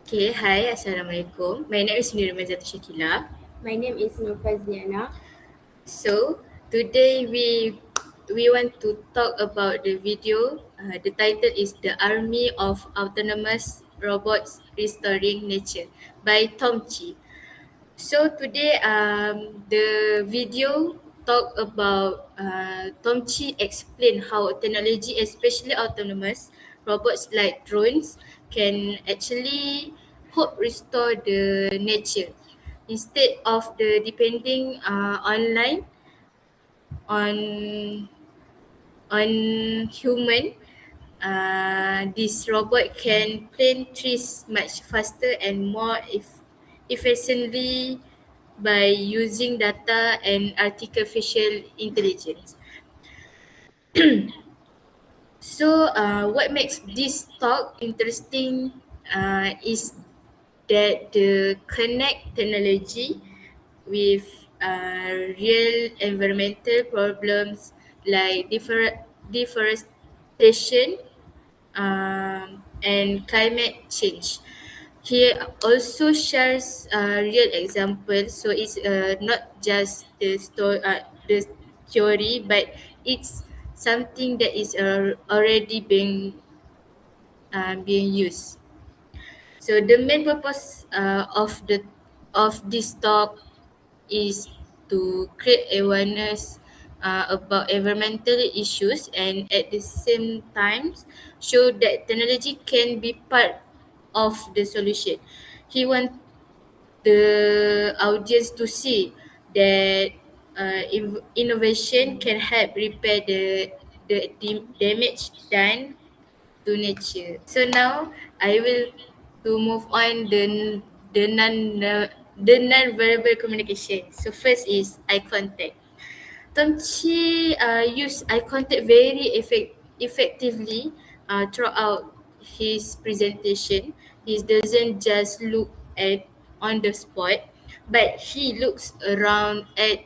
Okay, hi, Assalamualaikum. My name is Nirma Zata Shakila. My name is Nur Fazliana. So, today we want to talk about the video. The title is The Army of Autonomous Robots Restoring Nature by Tom Chi. So today, the video talk about Tom Chi explain how technology, especially autonomous robots like drones, can actually help restore the nature instead of the depending online on human. This robot can plant trees much faster and more efficiently by using data and artificial intelligence. So, what makes this talk interesting is that the connect technology with real environmental problems like deforestation and climate change. He also shares real examples, so it's not just the theory, but it's something that is already being used. So the main purpose of this talk is to create awareness about environmental issues and at the same time show that technology can be part of the solution. He wants the audience to see that innovation can help repair the damage done to nature. So now I will to move on the non the non-verbal communication. So first is eye contact. Tamchi used eye contact very effectively throughout his presentation. He doesn't just look at on the spot, but he looks around at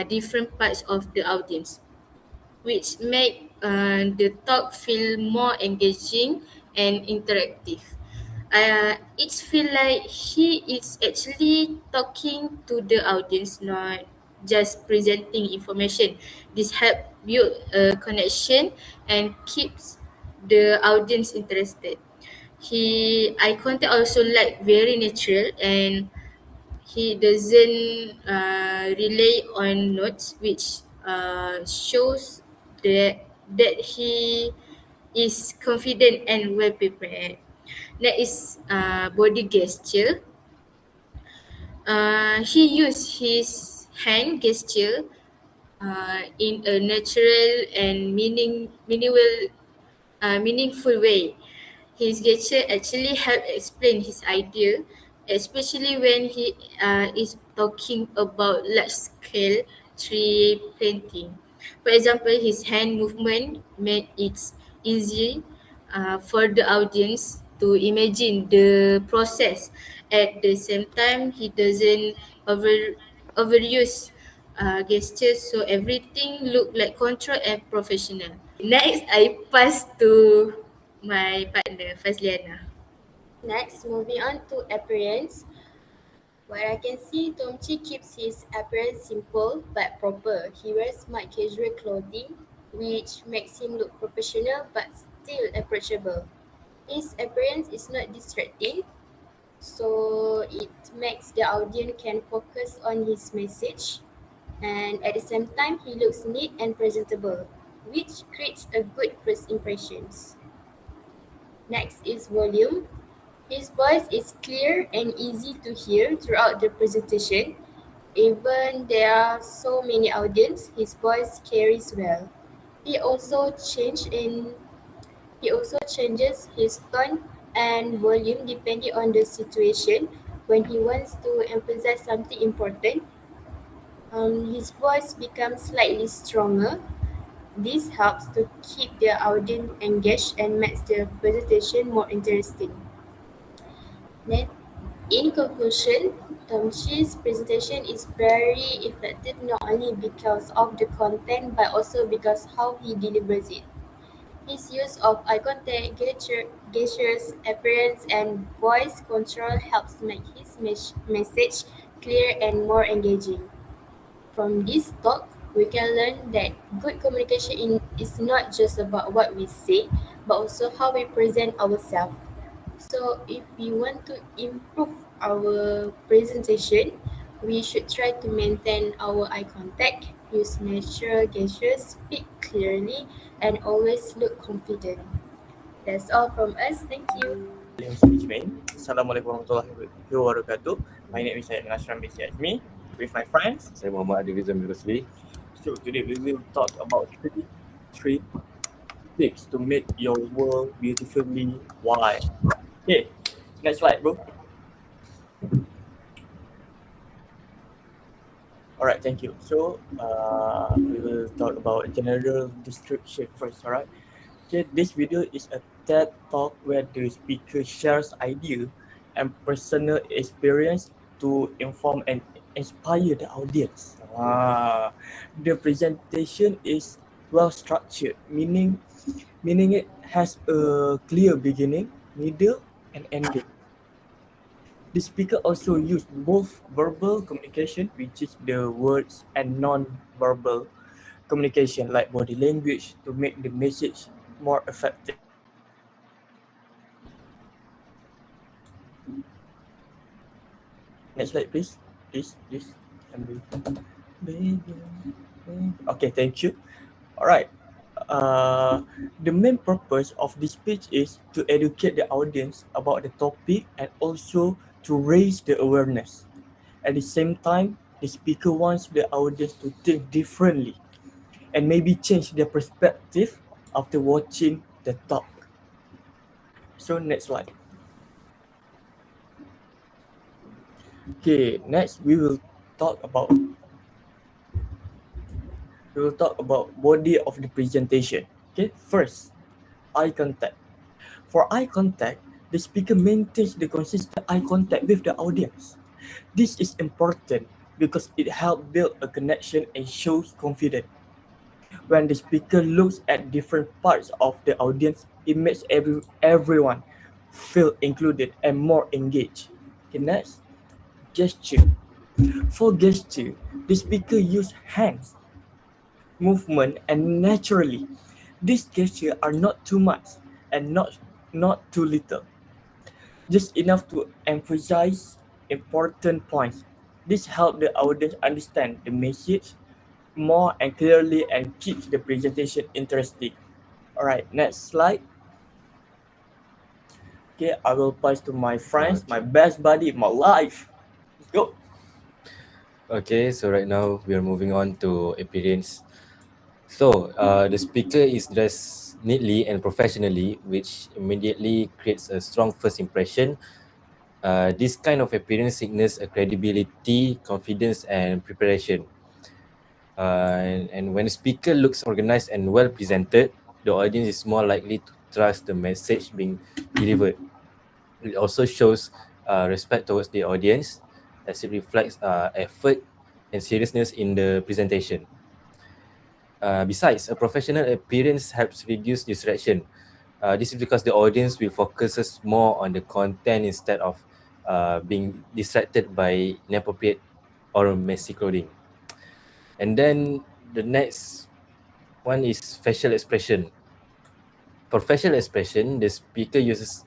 different parts of the audience, which make the talk feel more engaging and interactive. It feel like he is actually talking to the audience, not just presenting information. This help build a connection and keeps the audience interested. Eye contact also like very natural and he doesn't rely on notes, which shows that he is confident and well prepared. That is body gesture. He used his hand gesture in a natural and meaningful way. His gesture actually help explain his idea, especially when he is talking about large scale tree planting. For example, his hand movement made it easy for the audience to imagine the process. At the same time, he doesn't overuse gestures, so everything look like control and professional. Next, I pass to my partner, Fazliana. Next, moving on to appearance. What I can see, Tomchi keeps his appearance simple but proper. He wears smart casual clothing, which makes him look professional but still approachable. His appearance is not distracting, so it makes the audience can focus on his message. And at the same time, he looks neat and presentable, which creates a good first impressions. Next is volume. His voice is clear and easy to hear throughout the presentation. Even there are so many audience, his voice carries well. He also change in he also changes his tone and volume depending on the situation. When he wants to emphasize something important, his voice becomes slightly stronger. This helps to keep the audience engaged and makes the presentation more interesting. Then, in conclusion, Tomchi's presentation is very effective not only because of the content but also because how he delivers it. His use of eye contact, gestures, appearance, and voice control helps make his message clear and more engaging. From this talk, we can learn that good communication is not just about what we say, but also how we present ourselves. So, if we want to improve our presentation, we should try to maintain our eye contact, use natural gestures, speak clearly, and always look confident. That's all from us. Thank you. Assalamualaikum warahmatullahi wabarakatuh. My name is Syed Nashram bin Azmi with my friends. Saya Muhammad Adivizam Rusli. So today we will talk about three tips to make your world beautifully white. Okay, next slide, bro. Alright, thank you. So we will talk about general description first. Alright. Okay, this video is a TED talk where the speaker shares idea and personal experience to inform and inspire the audience. The presentation is well structured, meaning it has a clear beginning, middle, and ending. The speaker also used both verbal communication, which is the words, and non-verbal communication like body language to make the message more effective. Next slide, please. Please. Okay, thank you. All right. The main purpose of this speech is to educate the audience about the topic and also to raise the awareness. At the same time, the speaker wants the audience to think differently and maybe change their perspective after watching the talk. So next slide. Okay, next we will talk about body of the presentation. Okay, first, eye contact. For eye contact, the speaker maintains the consistent eye contact with the audience. This is important because it helps build a connection and shows confidence. When the speaker looks at different parts of the audience, it makes everyone feel included and more engaged. Okay, next, gesture. For gesture, the speaker uses hands, movement, and naturally. These gestures are not too much and not too little, just enough to emphasize important points. This helps the audience understand the message more and clearly and keeps the presentation interesting. All right, next slide. Okay, I will pass to my friends, my best buddy, my life. Let's go. Okay, so right now we are moving on to appearance. So the speaker is dressed neatly and professionally, which immediately creates a strong first impression. This kind of appearance signals a credibility, confidence, and preparation. And when the speaker looks organized and well presented, the audience is more likely to trust the message being delivered. It also shows respect towards the audience as it reflects effort and seriousness in the presentation. Besides, a professional appearance helps reduce distraction. This is because the audience will focus more on the content instead of being distracted by inappropriate or messy clothing. And then the next one is facial expression. For facial expression, the speaker uses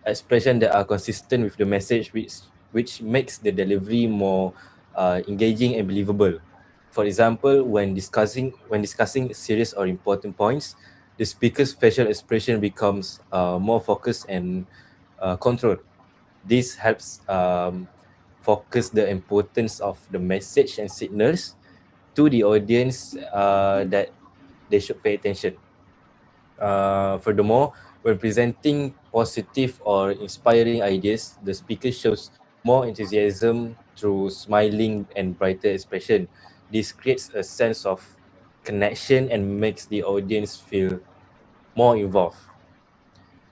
expression that are consistent with the message, which makes the delivery more engaging and believable. For example, when discussing serious or important points, the speaker's facial expression becomes more focused and controlled. This helps focus the importance of the message and signals to the audience that they should pay attention. Furthermore, when presenting positive or inspiring ideas, the speaker shows more enthusiasm through smiling and brighter expression. This creates a sense of connection and makes the audience feel more involved.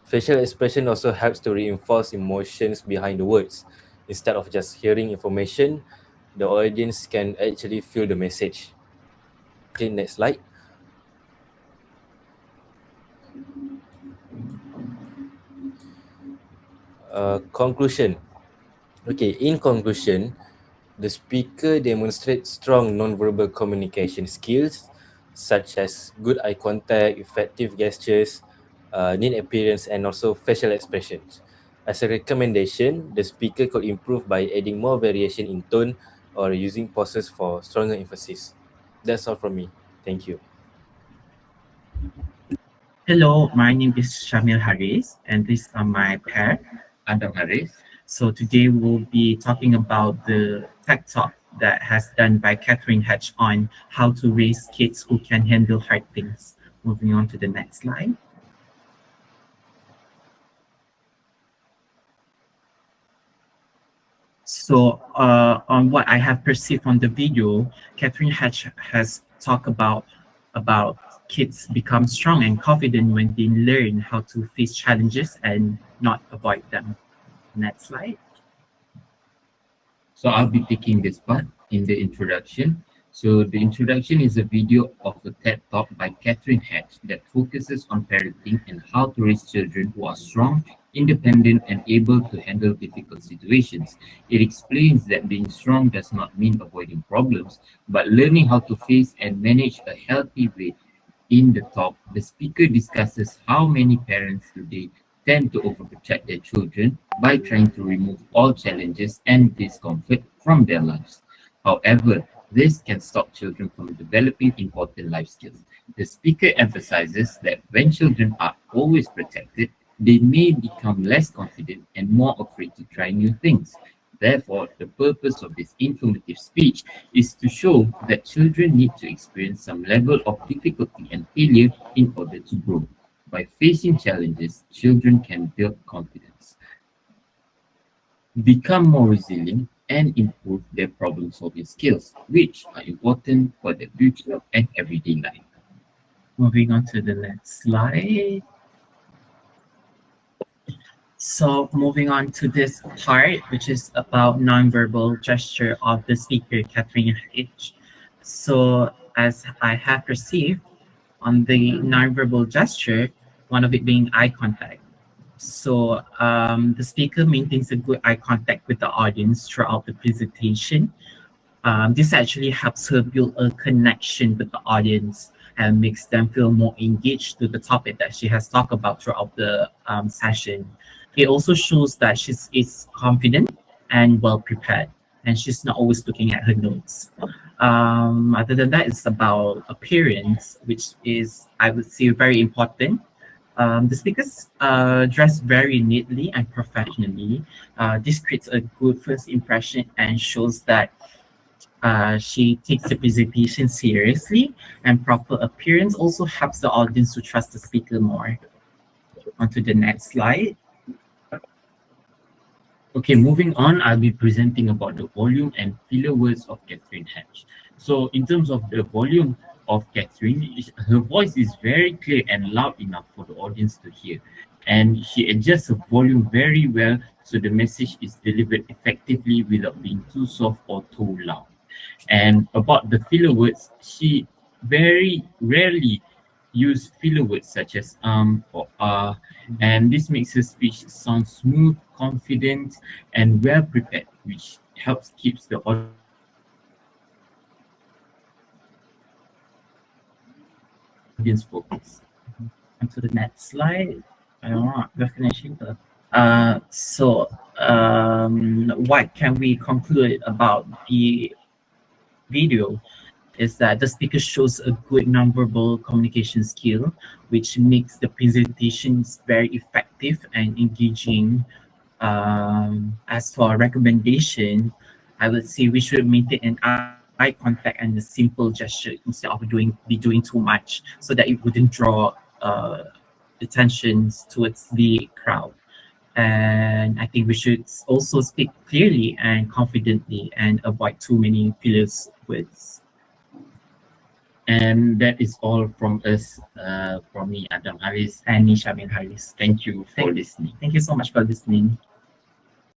Facial expression also helps to reinforce emotions behind the words. Instead of just hearing information, the audience can actually feel the message. Okay, next slide. Conclusion. Okay, in conclusion, the speaker demonstrates strong nonverbal communication skills such as good eye contact, effective gestures, neat appearance, and also facial expressions. As a recommendation, the speaker could improve by adding more variation in tone or using pauses for stronger emphasis. That's all from me. Thank you. Hello, my name is Shamil Haris, and this is my pair, Adam Haris. So today we'll be talking about the tech talk that has done by Catherine Hatch on how to raise kids who can handle hard things. Moving on to the next slide. So on what I have perceived on the video, Catherine Hatch has talked about kids become strong and confident when they learn how to face challenges and not avoid them. Next slide. So I'll be taking this part in the introduction. So the introduction is a video of a TED Talk by Catherine Hatch that focuses on parenting and how to raise children who are strong, independent, and able to handle difficult situations. It explains that being strong does not mean avoiding problems, but learning how to face and manage a healthy way. In the talk, the speaker discusses how many parents today tend to overprotect their children by trying to remove all challenges and discomfort from their lives. However, this can stop children from developing important life skills. The speaker emphasizes that when children are always protected, they may become less confident and more afraid to try new things. Therefore, the purpose of this informative speech is to show that children need to experience some level of difficulty and failure in order to grow. By facing challenges, children can build confidence, become more resilient, and improve their problem-solving skills, which are important for the future and everyday life. Moving on to the next slide. So moving on to this part, which is about nonverbal gesture of the speaker, Catherine Hatch. So as I have perceived on the nonverbal gesture, one of it being eye contact. So the speaker maintains a good eye contact with the audience throughout the presentation. This actually helps her build a connection with the audience and makes them feel more engaged to the topic that she has talked about throughout the session. It also shows that she is confident and well prepared, and she's not always looking at her notes. Other than that, it's about appearance, which is, I would say, very important. The speakers dress very neatly and professionally. This creates a good first impression and shows that she takes the presentation seriously, and proper appearance also helps the audience to trust the speaker more. On to the next slide. Okay, moving on, I'll be presenting about the volume and filler words of Catherine Hatch. So in terms of the volume of Catherine, her voice is very clear and loud enough for the audience to hear. And she adjusts her volume very well so the message is delivered effectively without being too soft or too loud. And about the filler words, she very rarely use filler words such as or and this makes her speech sound smooth, confident, and well prepared, which helps keeps the audience focused. On to the next slide. Definition. What can we conclude about the video is that the speaker shows a good nonverbal communication skill, which makes the presentations very effective and engaging. As for a recommendation, I would say we should maintain an eye contact and a simple gesture instead of doing too much, so that it wouldn't draw attention towards the crowd. And I think we should also speak clearly and confidently and avoid too many fillers words. And that is all from us, from me, Adam Haris. And me, Shamil Haris. Thank you for listening. Thank you so much for listening.